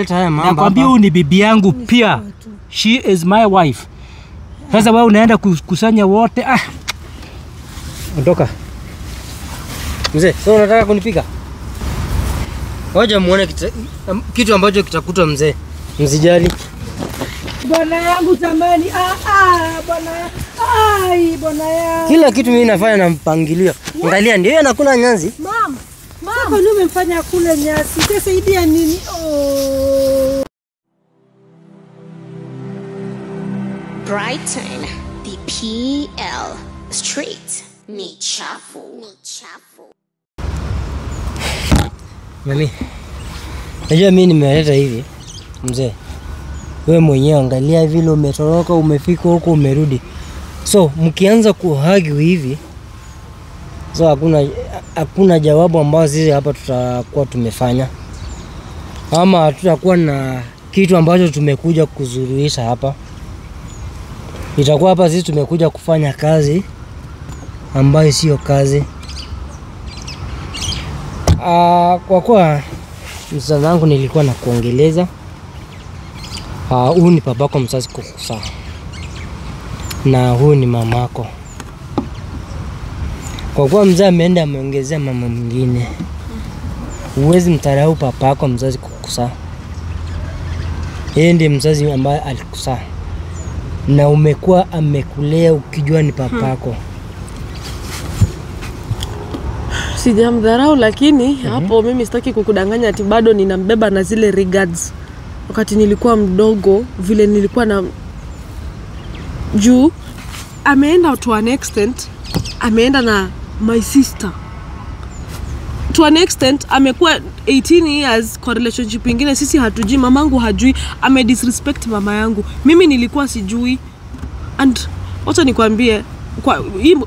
nimeleta haya mambo. Nakwambia huyu ni bibi yangu pia. She is my wife. Sasa wewe unaenda kukusanya wote. Ondoka. Mzee, sasa unataka kunipika? Ngoja muone kitu ambacho kitakuta mzee. Msijali. Bwana yangu tamani. Bwana. Bwana yangu. Kila kitu mimi nafanya na mpangilio. Angalia ndio yeye anakula nyazi. Mama. Kwa nini umemfanya kule nyasi? Itasaidia nini? Brighton, the PL Street. Ni chafu. Mami. Najua mimi nimeleta hivi. Mzee. Wewe mwenyewe angalia vile umetoroka, umefika huko, umerudi. So, mkianza kuhagi hivi, so hakuna jawabu ambao sisi hapa tutakuwa tumefanya. Ama tutakuwa na kitu ambacho tumekuja kuzuruisha hapa. Itakuwa hapa sisi tumekuja kufanya kazi ambayo sio kazi. Kwa kuwa mzazi wangu nilikuwa na kuongeleza. Huyu ni babako mzazi kukuzaa. Na huyu ni mamako. Kwa kuwa mzee ameenda ameongezea mama mwingine. Huwezi mtarau papako mzazi kukuzaa. Yeye ndiye mzazi ambaye alikuzaa. Na umekuwa amekulea ukijua ni papako. Sijamdharau lakini hapo mimi sitaki kukudanganya ati bado ninambeba na zile regards. Wakati nilikuwa mdogo vile nilikuwa na juu ameenda to an extent, ameenda na my sister to an extent, amekuwa 18 years kwa relationship nyingine sisi hatujui, mamangu hajui, ame disrespect mama yangu, mimi nilikuwa sijui. And wacha nikwambie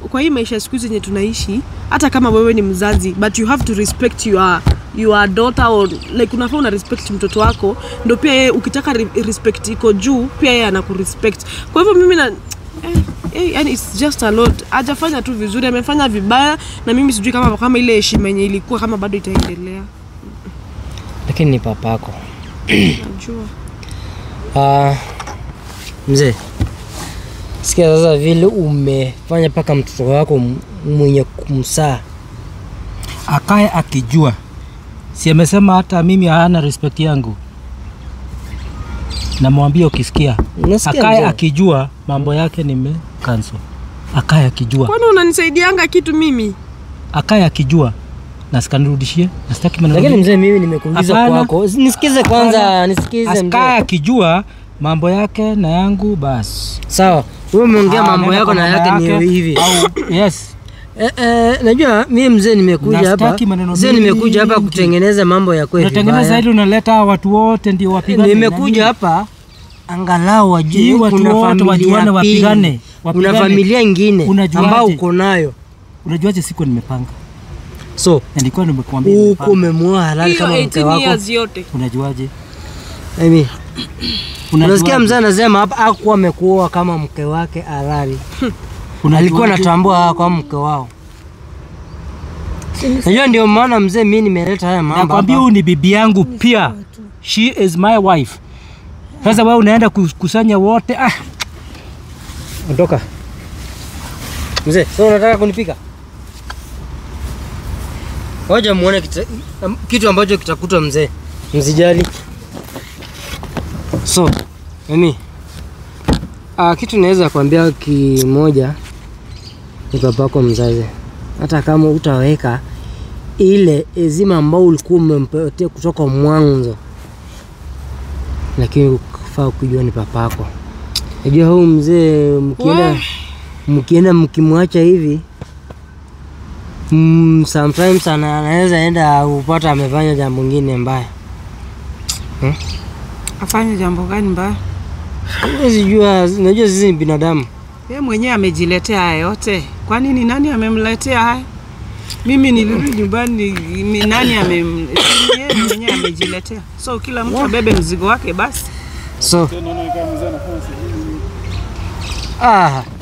kwa hii maisha siku hizi yenye tunaishi, hata kama wewe ni mzazi, but you have to respect your daughter, or like unafaa una respect mtoto wako, ndio pia yeye ukitaka respect iko juu pia yeye anakurespect. Kwa hivyo mimi na yani it's just a lot. Hajafanya tu vizuri, amefanya vibaya, na mimi sijui kama ile heshima yenye ilikuwa kama bado itaendelea. Lakini ni papako. Najua. Mzee. Sikia sasa vile umefanya paka mtoto wako mwenye kumsaa akae akijua. Si amesema hata mimi hana respect yangu. Namwambia ukisikia. Akae akijua mambo yake cancel. Akae akijua. Kwani unanisaidianga kitu mimi? Akae akijua. Na sikanirudishie. Nasitaki maneno. Lakini mzee mimi nimekuuliza kwako. Nisikize kwanza, nisikize mzee. Akae akijua mambo yake na yangu basi. Sawa. Wewe umeongea mambo yako na yake ni hivi. Yes. Najua mimi mzee nimekuja hapa. Mzee nimekuja hapa kutengeneza mambo ya kweli. Unatengeneza ili unaleta watu wote ndio wapigane. Nimekuja hapa angalau wajue kuna familia wapigane. Kuna familia nyingine ambao uko nayo. Unajuaje siku nimepanga? So, nilikuwa nimekuambia uko umemuoa halali kama mke wako. Unajuaje? Mimi unasikia mzee anasema hapa hakuwa amekuoa kama mke wake halali. Alikuwa anatambua kama mke wao. Hiyo ndio maana mzee mimi nimeleta haya mambo. Nakwambia huyu ni bibi yangu pia. She is my wife. Sasa wewe unaenda kukusanya wote. Ondoka. Mzee, sasa unataka kunipika? Ngoja muone kitu ambacho kitakuta mzee. Msijali. So, mimi kitu naweza kuambia kimoja ni babako mzazi. Hata kama utaweka ile ezima ambao ulikuwa umempatia kutoka mwanzo, lakini ukifaa kujua ni papako. Unajua huyu mzee mkienda mkimwacha hivi, sometimes anaweza enda upata amefanya jambo lingine mbaya. Afanye jambo gani mbaya? Unajua sisi ni binadamu. Yeye mwenyewe amejiletea haya yote. Kwa nini nani amemletea haya? Mimi nilirudi nyumbani, nani yeye mwenyewe amejiletea. So kila mtu abebe mzigo wake basi. So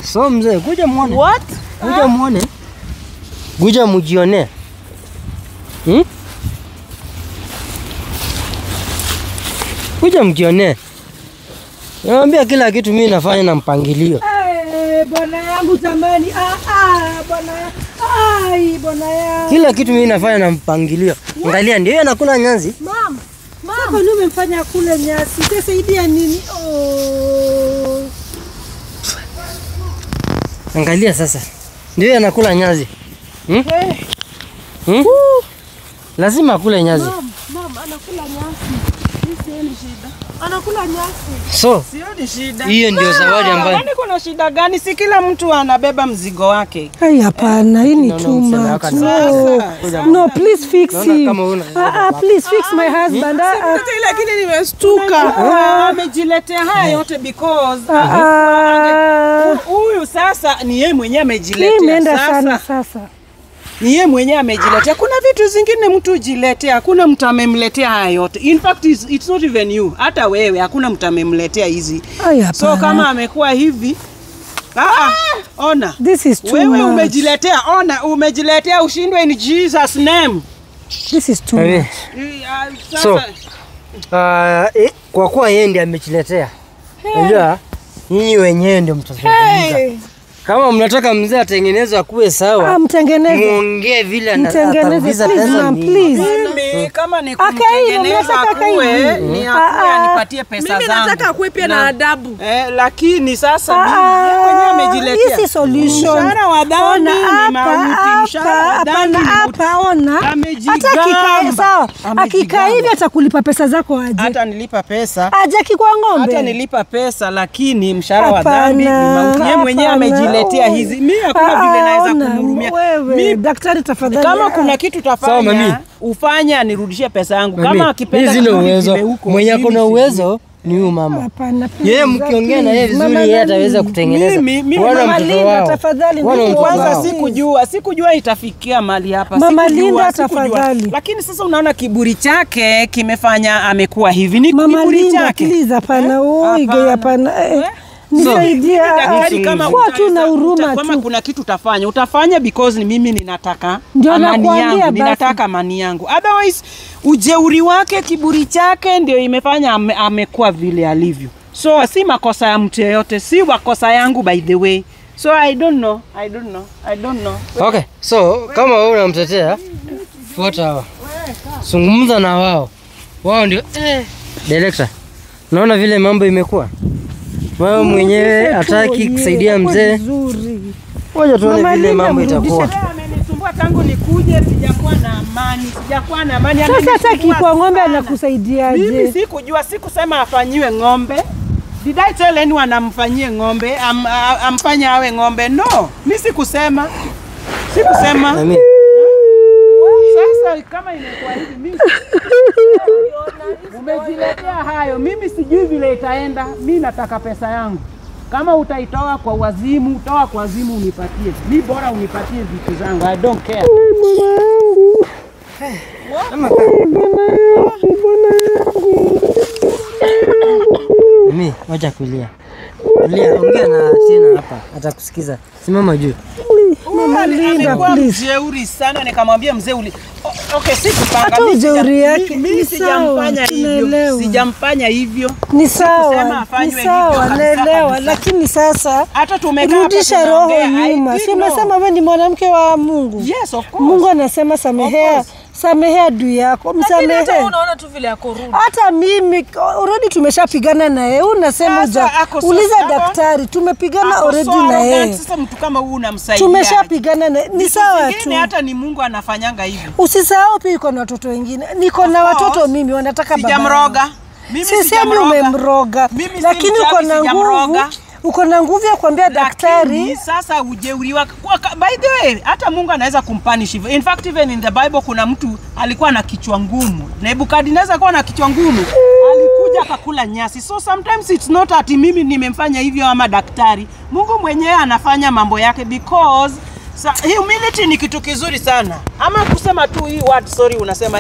so mzee, kuja muone. What? Kuja muone. Kuja mujione. Kuja mkionee. Naambia kila kitu mimi nafanya na mpangilio. Bwana yangu jamani. Bwana. Bwana yangu. Kila kitu mimi nafanya na mpangilio. Angalia ndio yeye anakula nyasi. Mama, kwa nini umemfanya kule nyasi? Itasaidia nini? Angalia sasa. Ndio yeye anakula nyasi. Lazima akule nyasi. Mama anakula nyasi. Sioni shida. Anakula nyasi. So, Sioni shida. hiyo ndio zawadi ambayo Kwani kuna shida gani? Si kila mtu anabeba mzigo wake. Hapana, hii ni too much. No, please fix him. Please fix my husband. Lakini nimestuka. Amejiletea haya yote because huyu sasa ni yeye mwenyewe amejiletea. Imeenda sana sasa. Ni yeye mwenyewe amejiletea. Kuna vitu zingine mtu jiletea, hakuna mtu amemletea haya yote. In fact it's not even you. Hata wewe hakuna mtu amemletea hizi. So kama amekuwa hivi, ona. This is too wewe much. Umejiletea, ona, umejiletea ushindwe in Jesus name. This is too much. So, kwa kuwa yeye ndiye amejiletea. Unajua, nyinyi wenyewe ndio mtazungumza. Kama mnataka mzee atengenezwe akuwe sawa, mtengeneze. Muongee vile atarudiza pesa please. Mimi kama ni kumtengeneza akuwe, ni akuwe anipatie pesa zangu. Mimi nataka akuwe pia na adabu. Lakini sasa mimi mwenyewe amejiletea. This is solution. Mshahara wa dhambi ni mauti. Mshahara wa dhambi ona. Hata kikaa sawa. Akikaa hivi atakulipa pesa zako aje. Hata nilipa pesa. Aje kikwa ng'ombe. Hata nilipa pesa lakini mshahara wa dhambi ni mauti. Yeye mwenyewe amejiletea hizi. Mimi hakuna vile naweza kumhurumia. Mimi daktari tafadhali. Kama kuna kitu tafanya, ufanye anirudishie pesa yangu. Kama akipenda zile uwezo, mwenye kuna uwezo ni huyu mama. Yeye mkiongea na yeye vizuri yeye ataweza kutengeneza. Bwana mtoto wao. Tafadhali kwanza sikujua itafikia mali hapa. Mama Linda tafadhali. Lakini sasa unaona kiburi chake kimefanya amekuwa hivi. Ni kiburi chake. Please hapana. Hapana. Nisaidia kwa tu na huruma tu. Kama kuna kitu utafanya because ni mimi ninataka amani yangu, ninataka amani yangu. Otherwise ujeuri wake, kiburi chake ndio imefanya amekuwa vile alivyo. So si makosa ya mtu yeyote, si makosa yangu by the way. So I don't know. Okay, so kama wewe unamtetea, fuata hao. Zungumza na wao. Wao ndio director. Naona vile mambo imekuwa. Wewe mwenyewe hataki kusaidia mzee. Ngoja tuone vile mambo itakuwa. Amenisumbua tangu nikuje, sijakuwa na amani. Sasa hataki kwa ng'ombe anakusaidiaje? Mimi sikujua, sikusema afanyiwe ng'ombe. Did I tell anyone amfanyie ng'ombe? Amfanye awe ng'ombe? No, mimi sikusema. Sasa kama imekuwa hivi mimi umejiletea hayo, mimi sijui vile itaenda. Mimi nataka pesa yangu. Kama utaitoa kwa wazimu, toa kwa wazimu unipatie. Mimi bora unipatie vitu zangu. I don't care. Mimi wacha kulia. Ongea na Tina hapa, atakusikiza. Simama juu. Mama Linda, please. Mjeuri sana, nikamwambia mzee okay, sikupanga. Hata ujeuri yake mimi sijamfanya hivyo. Sijamfanya hivyo. Ni sawa. Naelewa, lakini sasa hata tumekaa rudisha roho nyuma. Si umesema wewe ni mwanamke wa Mungu? Yes, of course. Mungu anasema samehea adui yako. Msamehe. Hata unaona tu vile yako rudi. Hata mimi already tumeshapigana na yeye. Unasema uliza daktari, tumepigana already na yeye. Sasa mtu kama huyu unamsaidia. Tumeshapigana na ni sawa tu. Hata ni Mungu anafanyanga hivyo. Usisahau pia iko na watoto wengine. Niko na watoto mimi wanataka baba. Sijamroga. Mimi sijamroga. Umemroga. Lakini uko na nguvu. Uko na nguvu ya kuambia daktari. Sasa ujeuri wako. By the way, hata Mungu anaweza kumpunish hivyo. In fact even in the Bible kuna mtu alikuwa na kichwa ngumu. Nebukadnezar alikuwa na kichwa ngumu. Alikuja akakula nyasi. So sometimes it's not ati mimi nimemfanya hivyo ama daktari. Mungu mwenyewe anafanya mambo yake because humility ni kitu kizuri sana. Ama kusema tu hii word sorry unasema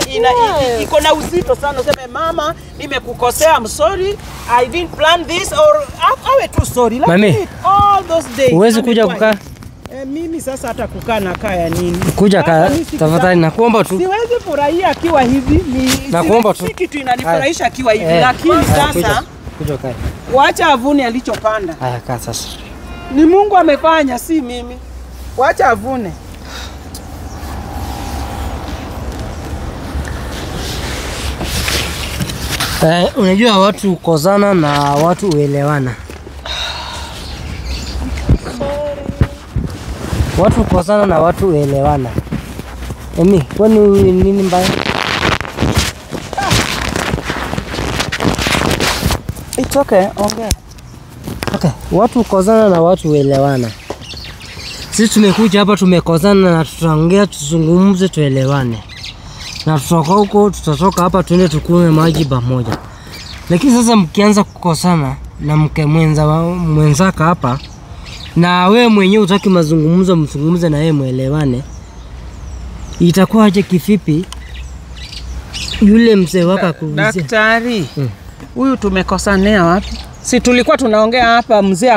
iko na uzito sana. Useme mama nimekukosea, I'm sorry, I didn't plan this or awe tu sorry. Mami, all those days. Uwezi kuja kukaa. Mimi sasa hata kukaa na kaya nini? Kuja tafadhali nakuomba tu. Siwezi furahia akiwa hivi. Nakuomba tu. Kitu inanifurahisha akiwa hivi, lakini sasa kuja kaya. Wacha avune alichopanda. Haya kaa sasa. Ni Mungu amefanya, si mimi. Wacha avune. Unajua watu kozana na watu uelewana. Watu kozana na watu uelewana. Emi, kwani nini mbaya? It's okay, okay. Okay, watu kozana na watu uelewana. Sisi tumekuja hapa tumekozana na tutaongea, tuzungumze, tuelewane. Na tutatoka huko, tutatoka hapa tuende tukunywe maji pamoja. Lakini sasa mkianza kukosana na mke mwenzaka hapa na wewe mwenyewe utaki mazungumzo, mzungumze na yeye muelewane, itakuwa aje kivipi yule mzee wako akuulize? Daktari, huyu tumekosanea wapi? Si tulikuwa tunaongea hapa mzee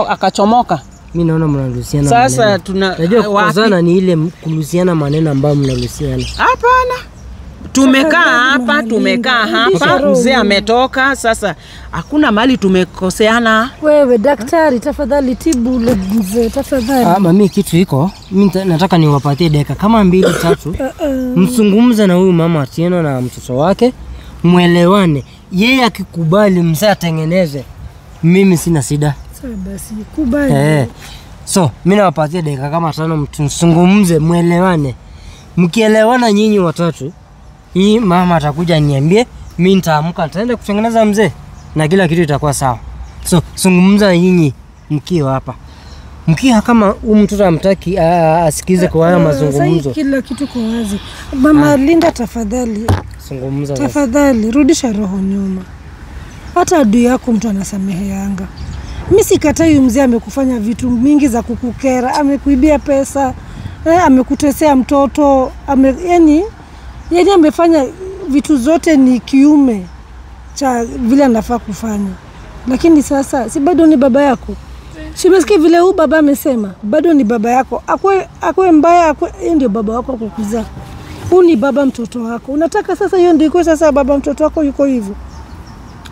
akachomoka. Mimi naona mnaruhusiana. Sasa najua kukosana ni ile kuruhusiana maneno ambayo mnaruhusiana. Hapana. Tumekaa hapa, mzee ametoka, sasa hakuna mali tumekoseana. Wewe daktari, tafadhali tibu ule mzee, tafadhali. Mami kitu iko, mimi nataka niwapatie dakika kama 2-3. Mzungumze na huyu mama Atieno na mtoto wake, muelewane. Yeye akikubali mzee atengeneze, mimi sina shida. Sawa basi, kubali. So, mimi nawapatia dakika kama 5 mzungumze, muelewane. Mkielewana nyinyi watatu, hii mama atakuja niambie, mimi nitaamka nitaenda kutengeneza mzee na kila kitu itakuwa sawa. So, zungumza nyinyi mkiwa hapa. Mkia kama huyu mtoto amtaki asikize kwa haya mazungumzo. Kila kitu kwa wazi. Mama Linda tafadhali. Zungumza. Tafadhali rudisha roho nyuma. Hata adui yako mtu anasameheanga. Mimi sikatai mzee amekufanya vitu mingi za kukukera, amekuibia pesa, amekutesea mtoto, yani amefanya vitu zote ni kiume cha vile anafaa kufanya. Lakini sasa si bado ni baba yako? Simesikia vile huyu baba amesema, bado ni baba yako. Akwe mbaya, ndio baba wako kukuzaa. Huyu ni baba mtoto wako. Unataka sasa hiyo ndio iko sasa baba mtoto wako yuko hivyo?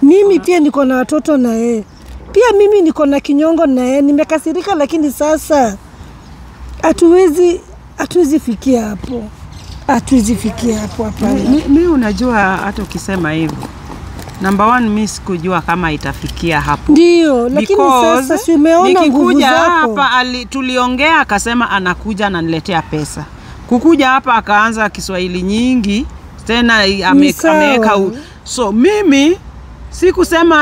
Mimi pia niko na watoto na yeye. Pia mimi niko na kinyongo na yeye. Nimekasirika, lakini sasa hatuwezi fikia hapo. Hatuwezi fikia hapo hapa. Mimi unajua hata ukisema hivyo, number 1 mimi sikujua kama itafikia hapo. Ndio, lakini sasa si umeona nguvu zako. Hapa tuliongea akasema anakuja ananiletea pesa. Kukuja hapa akaanza Kiswahili nyingi, tena ameweka. So mimi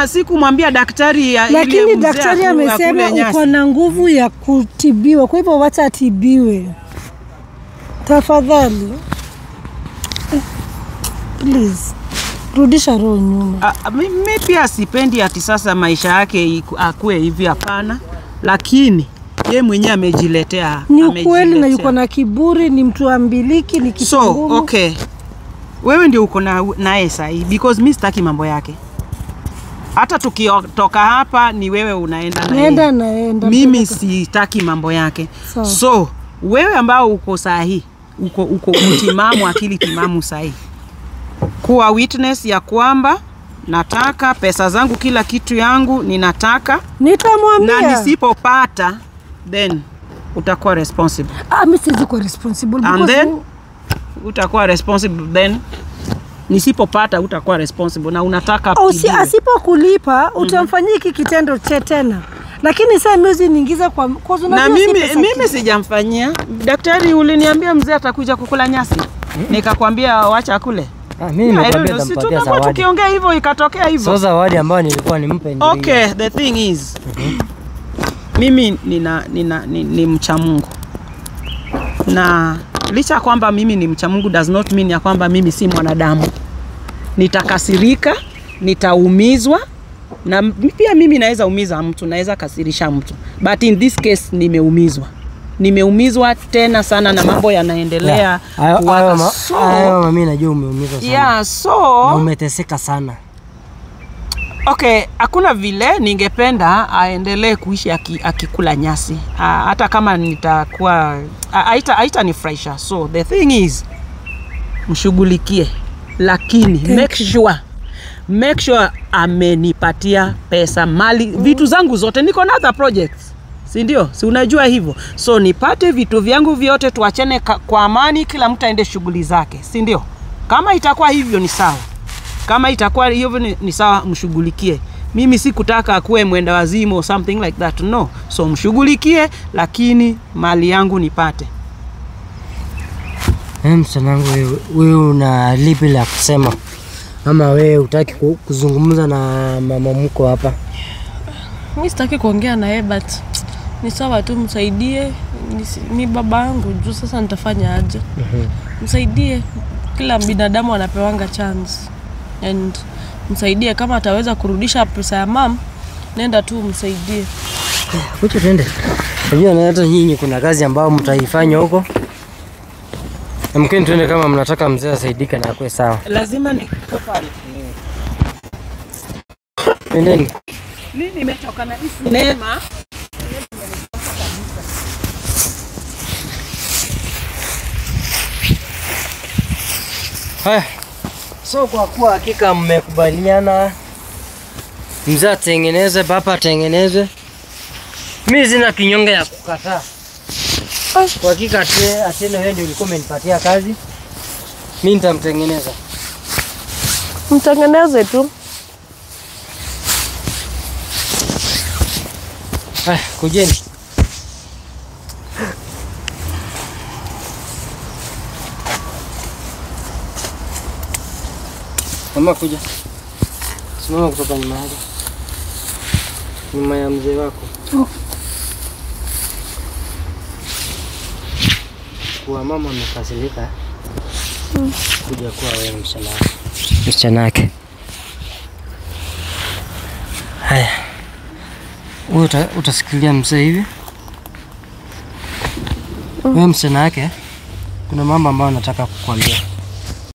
sikumwambia daktari lakini daktari amesema uko na nguvu ya kutibiwa, kwa hivyo wacha atibiwe. Tafadhali. Please. Rudisha roho nyuma. Mimi pia sipendi ati sasa maisha yake akue hivi, hapana. Lakini yeye mwenyewe amejiletea. Ni ukweli na yuko na kiburi, ni mtu ambiliki, ni kitu ngumu. So, okay. Wewe ndio uko naye sahi because mimi sitaki mambo yake. Hata tukitoka hapa ni wewe unaenda na yeye. Mimi sitaki mambo yake. So, wewe ambao uko sahi, uko timamu, akili timamu sahi, kuwa witness ya kwamba nataka pesa zangu, kila kitu yangu ninataka. Nitamwambia. Na nisipopata then utakuwa responsible. Mimi siwezi kuwa responsible because and then utakuwa responsible, then nisipopata utakuwa responsible na unataka asipokulipa utamfanyia hiki kitendo tena. Lakini sasa mimi niingiza kwa na mimi sijamfanyia. Daktari uliniambia mzee atakuja kukula nyasi. Nikakwambia wacha kule. Mimi nimekwambia nitampatia zawadi. Tukiongea hivyo ikatokea hivyo. So zawadi ambayo nilikuwa nimpe ndio. Okay, the thing is mimi ni mcha Mungu. Na licha kwamba mimi ni mcha Mungu does not mean ya kwamba mimi si mwanadamu. Nitakasirika, nitaumizwa, na pia mimi naweza umiza mtu, naweza kasirisha mtu. But in this case nimeumizwa tena sana na mambo yanaendelea. Mimi najua umeumizwa sana. Yeah, so na umeteseka sana. Okay, hakuna vile ningependa aendelee kuishi akikula nyasi. Hata kama nitakuwa haitanifurahisha. So the thing is mshughulikie, lakini make sure amenipatia pesa, mali, vitu zangu zote. Niko na other projects, si ndio? Si unajua hivyo. So nipate vitu vyangu vyote, tuachane kwa amani, kila mtu aende shughuli zake, si ndio? Kama itakuwa hivyo ni sawa. Kama itakuwa hivyo ni sawa, mshughulikie. Mimi si kutaka akuwe mwenda wazimu or something like that, no. So mshughulikie, lakini mali yangu nipate. Msanangu, wewe una lipi la kusema? Ama wewe hutaki kuzungumza na mama mko hapa? Mimi sitaki kuongea na yeye, but ni sawa tu, msaidie. Ni baba yangu, juu sasa nitafanya aje? Msaidie, kila binadamu anapewanga chance. And msaidie, kama ataweza kurudisha pesa ya mam, nenda tu msaidie. Kuja twende. Unajua na hata nyinyi kuna kazi ambayo mtaifanya huko. Na mkeni twende kama mnataka mzee asaidike na akwe sawa. Lazima nikupe pale. Twendeni. Mimi nimetoka na sinema. Haya. So kwa kuwa hakika mmekubaliana mzee atengeneze, baba atengeneze, mimi sina kinyonge ya kukataa. Kwa hakika Ateno wewe ndio ulikuwa umenipatia kazi, mimi nitamtengeneza. Mtengeneze tu. Kujeni. Mama kuja. Simama kutoka nyuma yake. Nyuma ya mzee wako. Kwa mama amekasirika. Kuja kwa wewe msichana wake. Haya. Wewe utasikilia mzee hivi? Wewe msichana wake, kuna mambo ambayo nataka kukuambia.